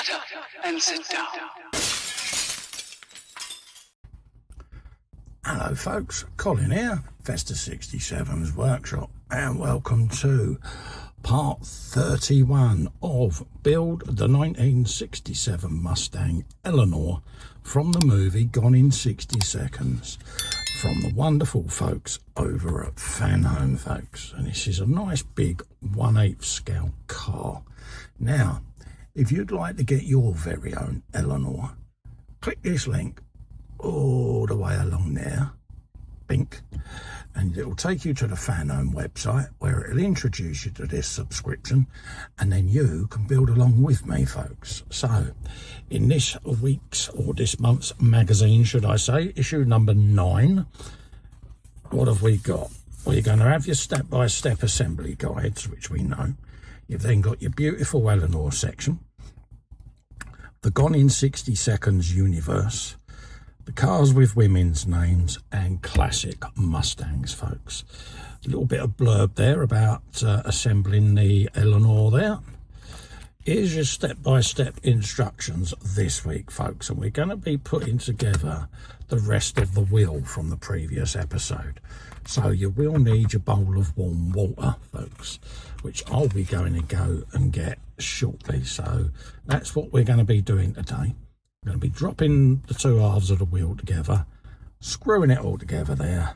Shut up and sit down. Hello folks, Colin here, Festa 67's workshop, and welcome to part 31 of Build the 1967 Mustang Eleanor from the movie Gone in 60 Seconds from the wonderful folks over at Fanhome, folks. And this is a nice big 1/8 scale car. Now, if you'd like to get your very own Eleanor, click this link all the way along there, bink, and it will take you to the Fanhome website where it'll introduce you to this subscription, and then you can build along with me, folks. So in this week's, or this month's magazine, should I say, issue number 9, what have we got? Well, you're going to have your step-by-step assembly guides, which we know. You've then got your beautiful Eleanor section, the Gone in 60 Seconds universe, the cars with women's names, and classic Mustangs, folks. A little bit of blurb there about assembling the Eleanor there. Here's your step-by-step instructions this week, folks, and we're going to be putting together the rest of the wheel from the previous episode. So you will need your bowl of warm water, folks, which I'll be going to go and get shortly. So that's what we're going to be doing today. We're going to be dropping the two halves of the wheel together, screwing it all together there,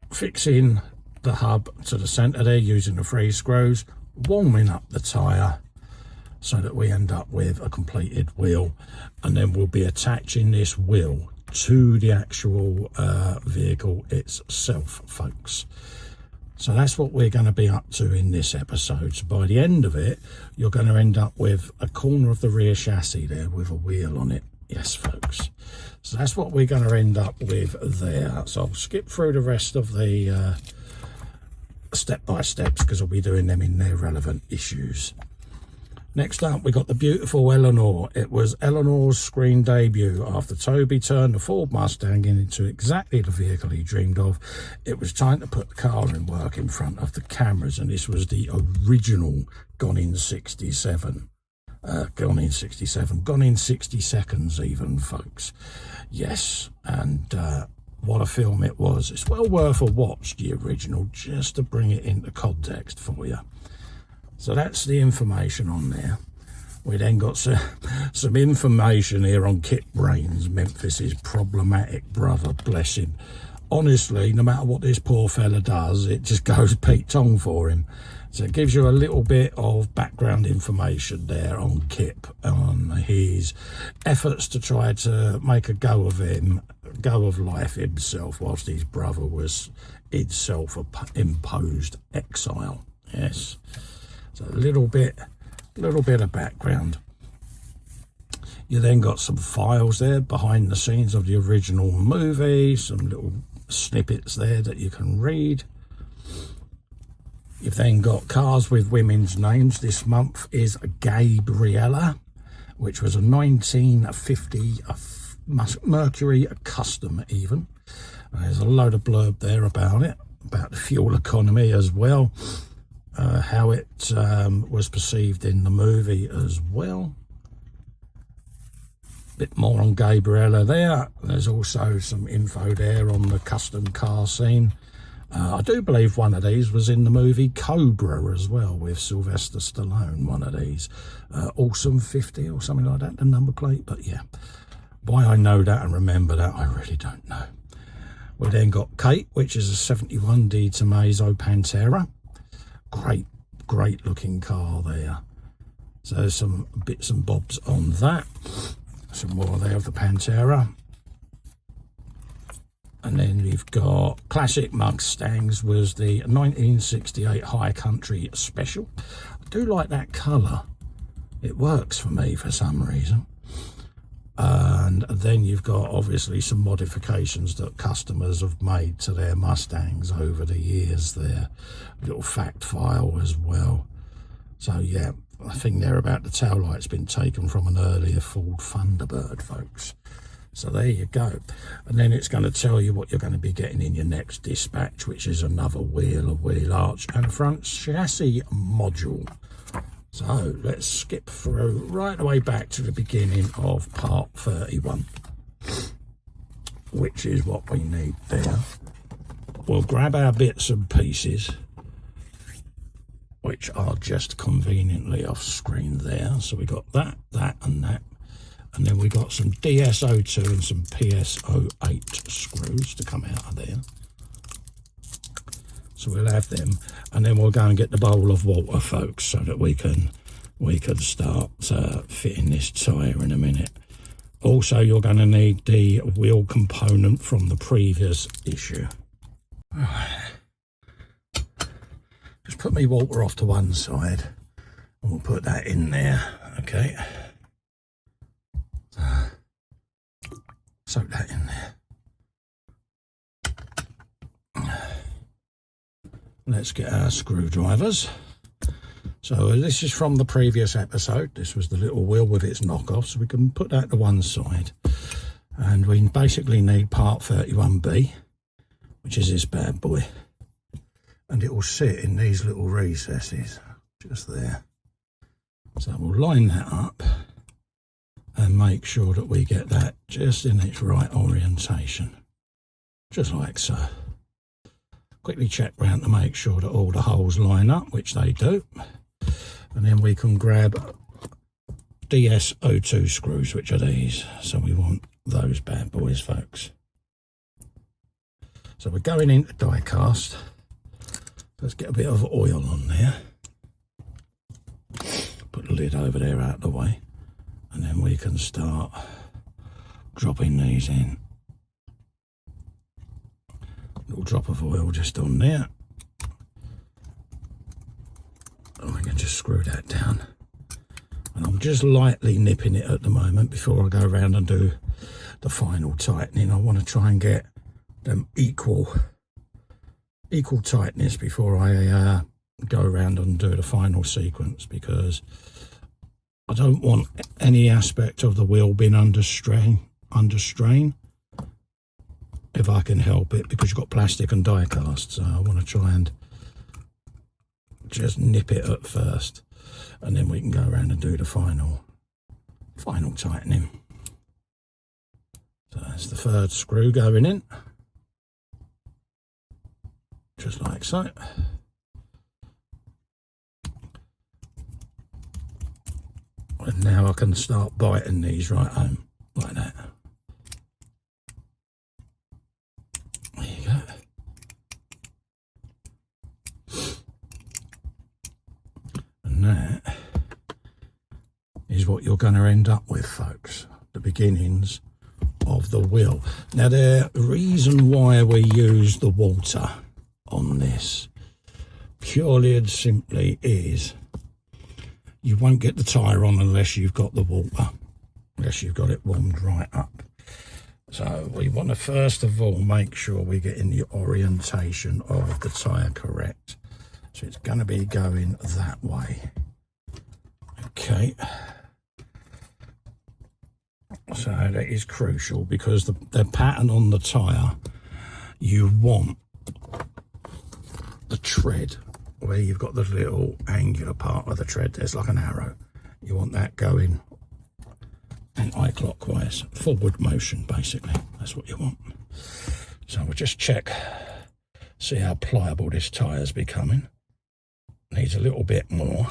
fixing the hub to the centre there using the 3 screws, warming up the tyre so that we end up with a completed wheel, and then we'll be attaching this wheel to the actual vehicle itself, folks. So that's what we're going to be up to in this episode. So by the end of it, you're going to end up with a corner of the rear chassis there with a wheel on it. Yes, folks. So that's what we're going to end up with there. So I'll skip through the rest of the step-by-steps because I'll be doing them in their relevant issues. Next up, we got the beautiful Eleanor. It was Eleanor's screen debut. After Toby turned the Ford Mustang into exactly the vehicle he dreamed of, it was time to put the car in work in front of the cameras, and this was the original Gone in 67. Gone in 60 seconds even, folks. Yes, and what a film it was. It's well worth a watch, the original, just to bring it into context for you. So that's the information on there. We then got some information here on Kit Brains, Memphis's problematic brother, bless him. Honestly, no matter what this poor fella does, it just goes Pete Tong for him. So it gives you a little bit of background information there on Kip, on his efforts to try to make a go of life himself, whilst his brother was in self-imposed exile. Yes. So a little bit of background. You then got some files there behind the scenes of the original movie, some little snippets there that you can read. You've then got cars with women's names. This month is Gabriella, which was a 1950 Mercury Custom even. There's a load of blurb there about it, about the fuel economy as well. How it was perceived in the movie as well. Bit more on Gabriella there. There's also some info there on the custom car scene. I do believe one of these was in the movie Cobra as well, with Sylvester Stallone, one of these. Awesome 50 or something like that, the number plate. But yeah, why I know that and remember that, I really don't know. We then got Kate, which is a 71 Di Tommaso Pantera. Great looking car there. So some bits and bobs on that. Some more there of the Pantera. And then you've got Classic Mustangs, was the 1968 High Country Special. I do like that colour. It works for me for some reason. And then you've got obviously some modifications that customers have made to their Mustangs over the years there. A little fact file as well. So yeah, I think there about the tail light's been taken from an earlier Ford Thunderbird, folks. So there you go. And then it's going to tell you what you're going to be getting in your next dispatch, which is another wheel, a wheel arch, and a front chassis module. So let's skip through right away back to the beginning of part 31, which is what we need there. We'll grab our bits and pieces, which are just conveniently off screen there. So we got that, that and that. And then we got some DSO2 and some PSO8 screws to come out of there. So we'll have them, and then we'll go and get the bowl of water, folks, so that we can start fitting this tyre in a minute. Also, you're going to need the wheel component from the previous issue. Just put my water off to one side, and we'll put that in there. Okay. Soak that in there. Let's get our screwdrivers. So this is from the previous episode. This was the little wheel with its knockoff, so we can put that to one side. And we basically need part 31B, which is this bad boy. And it will sit in these little recesses, just there. So we'll line that up and make sure that we get that just in its right orientation, just like so. Quickly check round to make sure that all the holes line up, which they do. And then we can grab DSO2 screws, which are these. So we want those bad boys, folks. So we're going into die cast. Let's get a bit of oil on there. Put the lid over there out of the way. And then we can start dropping these in. Little drop of oil just on there. And we can just screw that down. And I'm just lightly nipping it at the moment before I go around and do the final tightening. I want to try and get them equal tightness before I go around and do the final sequence, because I don't want any aspect of the wheel being under strain if I can help it, because you've got plastic and die cast. So I want to try and just nip it at first, and then we can go around and do the final tightening. So that's the third screw going in, just like so. And now I can start biting these right home, like that. There you go. And that is what you're going to end up with, folks. The beginnings of the wheel. Now, the reason why we use the water on this, purely and simply, is you won't get the tyre on unless you've got the water, unless you've got it warmed right up. So we want to first of all make sure we're getting the orientation of the tyre correct. So it's going to be going that way. Okay. So that is crucial, because the pattern on the tyre, you want the tread where you've got the little angular part of the tread. There's like an arrow. You want that going anti-clockwise, forward motion, basically. That's what you want. So we'll just check, see how pliable this tyre's becoming. Needs a little bit more.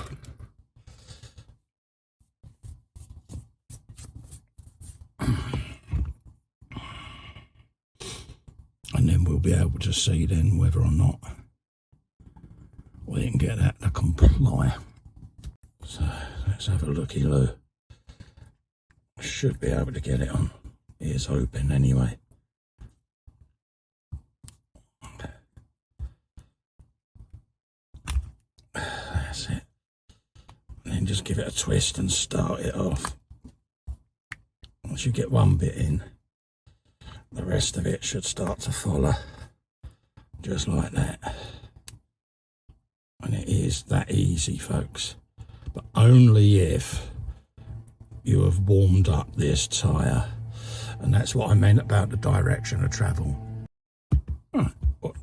And then we'll be able to see then whether or not we can get that to comply. So let's have a looky-loo. Should be able to get it on. It's open anyway. That's it. And then just give it a twist and start it off. Once you get one bit in, the rest of it should start to follow, just like that. And it is that easy, folks, but only if you have warmed up this tyre. And that's what I meant about the direction of travel. Right,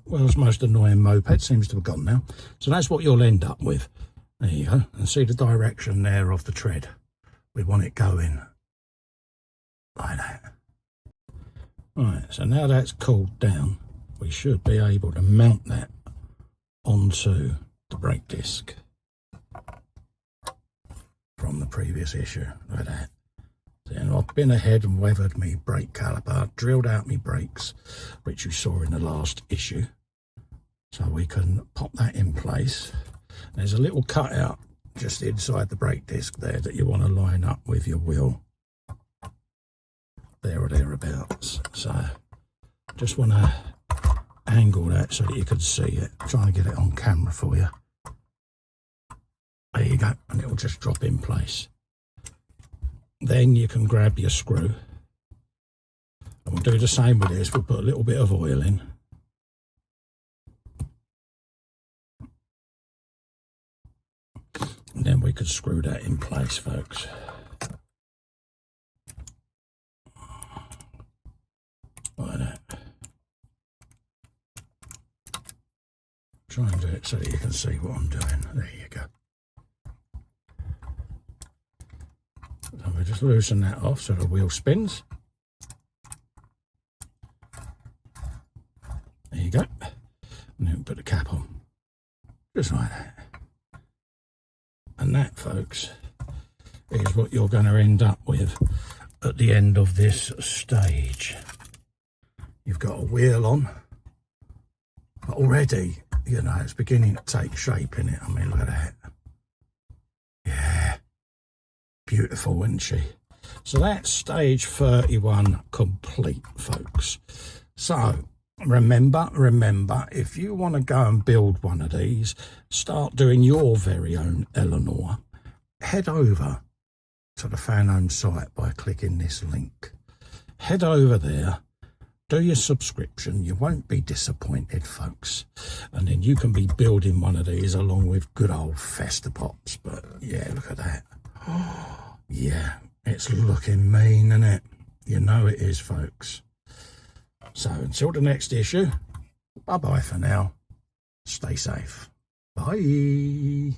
world's most annoying moped seems to have gone now. So that's what you'll end up with. There you go, and see the direction there of the tread. We want it going like that. Right, so now that's cooled down, we should be able to mount that onto the brake disc from the previous issue. Look at that. Then I've been ahead and weathered me brake caliper, drilled out me brakes, which you saw in the last issue. So we can pop that in place. There's a little cutout just inside the brake disc there that you want to line up with your wheel. There or thereabouts. So just want to angle that so that you can see it. I'm trying to get it on camera for you. There you go, and it'll just drop in place. Then you can grab your screw. And we'll do the same with this. We'll put a little bit of oil in. And then we could screw that in place, folks. Like that. Try and do it so that you can see what I'm doing. There you go. So we just loosen that off so the wheel spins. There you go. And then put the cap on. Just like that. And that, folks, is what you're going to end up with at the end of this stage. You've got a wheel on. But already, you know, it's beginning to take shape in it. I mean, look at that. Yeah. Beautiful, isn't she? So that's stage 31 complete, folks. So remember, if you want to go and build one of these, start doing your very own Eleanor, head over to the Fanhome site by clicking this link. Head over there, do your subscription, you won't be disappointed, folks. And then you can be building one of these along with good old Festa Pops. But yeah, look at that. Yeah, it's looking mean, isn't it? You know it is, folks. So until the next issue, bye-bye for now. Stay safe. Bye.